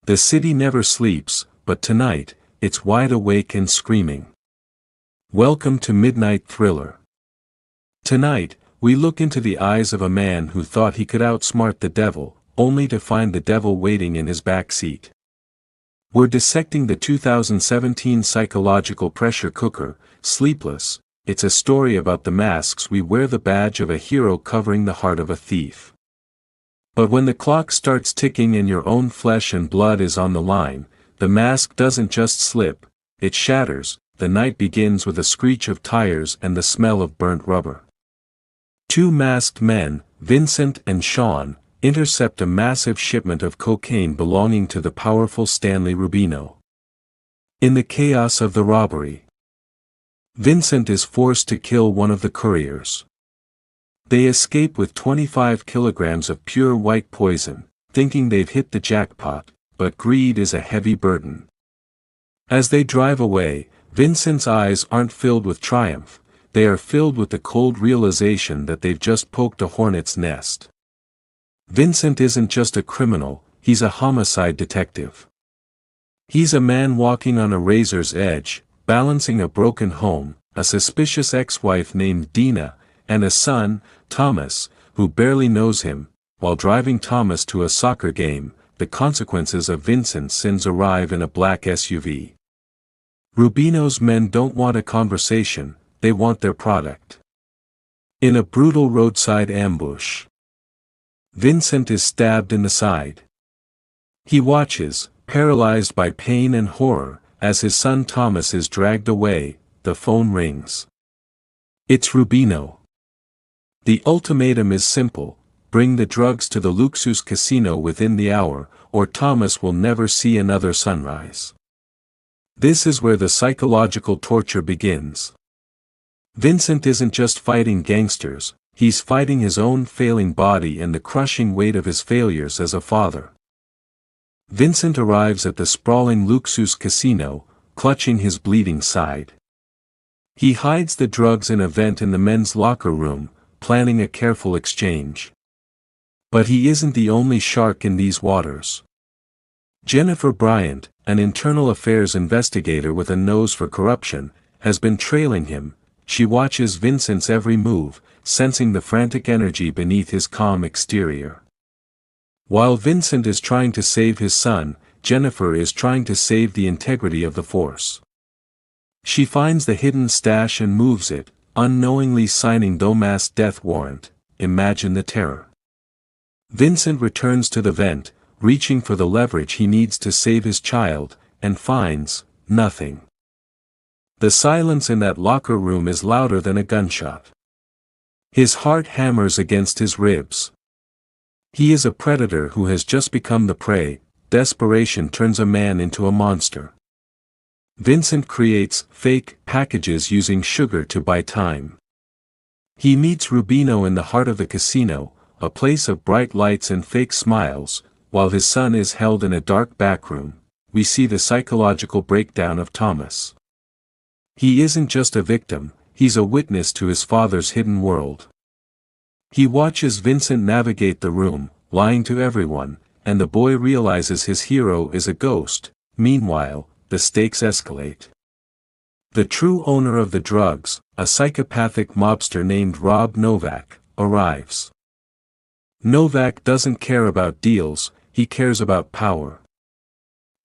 The city never sleeps, but tonight, it's wide awake and screaming. Welcome to Midnight Thriller. Tonight, we look into the eyes of a man who thought he could outsmart the devil, only to find the devil waiting in his back seat. We're dissecting the 2017 psychological pressure cooker, Sleepless. It's a story about the masks we wear, the badge of a hero covering the heart of a thief. But when the clock starts ticking and your own flesh and blood is on the line, the mask doesn't just slip, it shatters. The night begins with a screech of tires and the smell of burnt rubber. Two masked men, Vincent and Sean, intercept a massive shipment of cocaine belonging to the powerful Stanley Rubino. In the chaos of the robbery, Vincent is forced to kill one of the couriers. They escape with 25 kilograms of pure white poison, thinking they've hit the jackpot, but greed is a heavy burden. As they drive away, Vincent's eyes aren't filled with triumph, they are filled with the cold realization that they've just poked a hornet's nest. Vincent isn't just a criminal, he's a homicide detective. He's a man walking on a razor's edge, balancing a broken home, a suspicious ex-wife named Dina, and a son, Thomas, who barely knows him. While driving Thomas to a soccer game, the consequences of Vincent's sins arrive in a black SUV. Rubino's men don't want a conversation, they want their product. In a brutal roadside ambush, Vincent is stabbed in the side. He watches, paralyzed by pain and horror, as his son Thomas is dragged away. The phone rings. It's Rubino. The ultimatum is simple: bring the drugs to the Luxus casino within the hour, or Thomas will never see another sunrise. This is where the psychological torture begins. Vincent isn't just fighting gangsters, he's fighting his own failing body and the crushing weight of his failures as a father. Vincent arrives at the sprawling Luxus casino, clutching his bleeding side. He hides the drugs in a vent in the men's locker room, planning a careful exchange. But he isn't the only shark in these waters. Jennifer Bryant, an internal affairs investigator with a nose for corruption, has been trailing him. She watches Vincent's every move, sensing the frantic energy beneath his calm exterior. While Vincent is trying to save his son, Jennifer is trying to save the integrity of the force. She finds the hidden stash and moves it, unknowingly signing the mass death warrant. Imagine the terror. Vincent returns to the vent, reaching for the leverage he needs to save his child, and finds nothing. The silence in that locker room is louder than a gunshot. His heart hammers against his ribs. He is a predator who has just become the prey. Desperation turns a man into a monster. Vincent creates fake packages using sugar to buy time. He meets Rubino in the heart of the casino, a place of bright lights and fake smiles. While his son is held in a dark backroom, we see the psychological breakdown of Thomas. He isn't just a victim, he's a witness to his father's hidden world. He watches Vincent navigate the room, lying to everyone, and the boy realizes his hero is a ghost. Meanwhile, the stakes escalate. The true owner of the drugs, a psychopathic mobster named Rob Novak, arrives. Novak doesn't care about deals, he cares about power.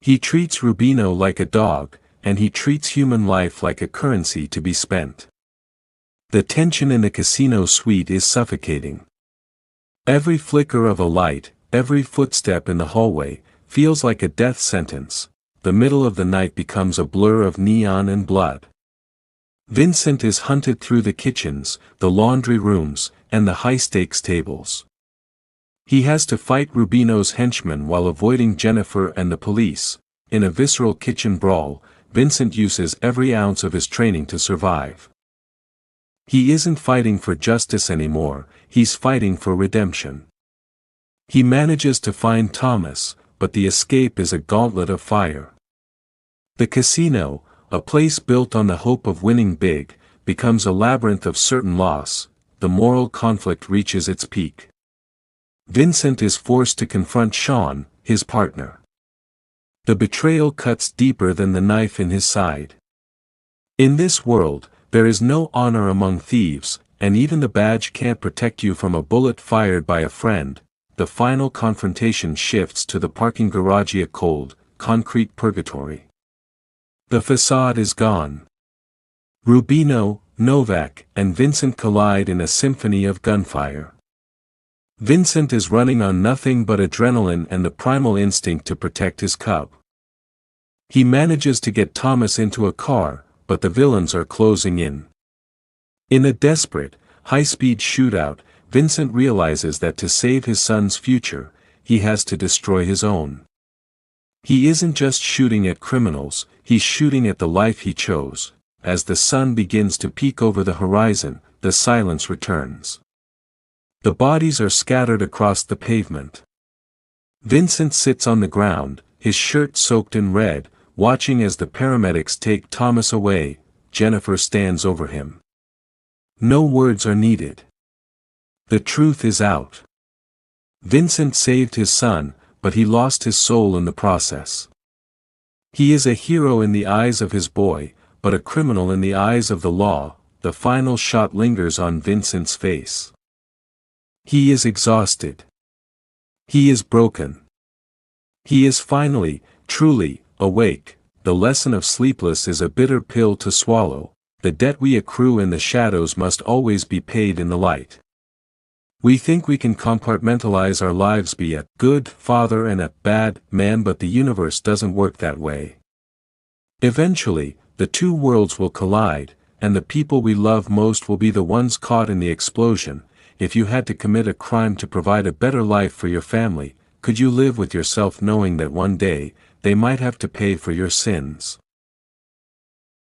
He treats Rubino like a dog, and he treats human life like a currency to be spent. The tension in the casino suite is suffocating. Every flicker of a light, every footstep in the hallway, feels like a death sentence. The middle of the night becomes a blur of neon and blood. Vincent is hunted through the kitchens, the laundry rooms, and the high-stakes tables. He has to fight Rubino's henchmen while avoiding Jennifer and the police. In a visceral kitchen brawl, Vincent uses every ounce of his training to survive. He isn't fighting for justice anymore, he's fighting for redemption. He manages to find Thomas, but the escape is a gauntlet of fire. The casino, a place built on the hope of winning big, becomes a labyrinth of certain loss. The moral conflict reaches its peak. Vincent is forced to confront Sean, his partner. The betrayal cuts deeper than the knife in his side. In this world, there is no honor among thieves, and even the badge can't protect you from a bullet fired by a friend. The final confrontation shifts to the parking garage, a cold, concrete purgatory. The facade is gone. Rubino, Novak, and Vincent collide in a symphony of gunfire. Vincent is running on nothing but adrenaline and the primal instinct to protect his cub. He manages to get Thomas into a car, but the villains are closing in. In a desperate, high-speed shootout, Vincent realizes that to save his son's future, he has to destroy his own. He isn't just shooting at criminals, he's shooting at the life he chose. As the sun begins to peek over the horizon, the silence returns. The bodies are scattered across the pavement. Vincent sits on the ground, his shirt soaked in red, watching as the paramedics take Thomas away. Jennifer stands over him. No words are needed. The truth is out. Vincent saved his son, but he lost his soul in the process. He is a hero in the eyes of his boy, but a criminal in the eyes of the law. The final shot lingers on Vincent's face. He is exhausted. He is broken. He is finally, truly, awake. The lesson of Sleepless is a bitter pill to swallow. The debt we accrue in the shadows must always be paid in the light. We think we can compartmentalize our lives, be a good father and a bad man, but the universe doesn't work that way. Eventually, the two worlds will collide, and the people we love most will be the ones caught in the explosion. If you had to commit a crime to provide a better life for your family, could you live with yourself knowing that one day, they might have to pay for your sins?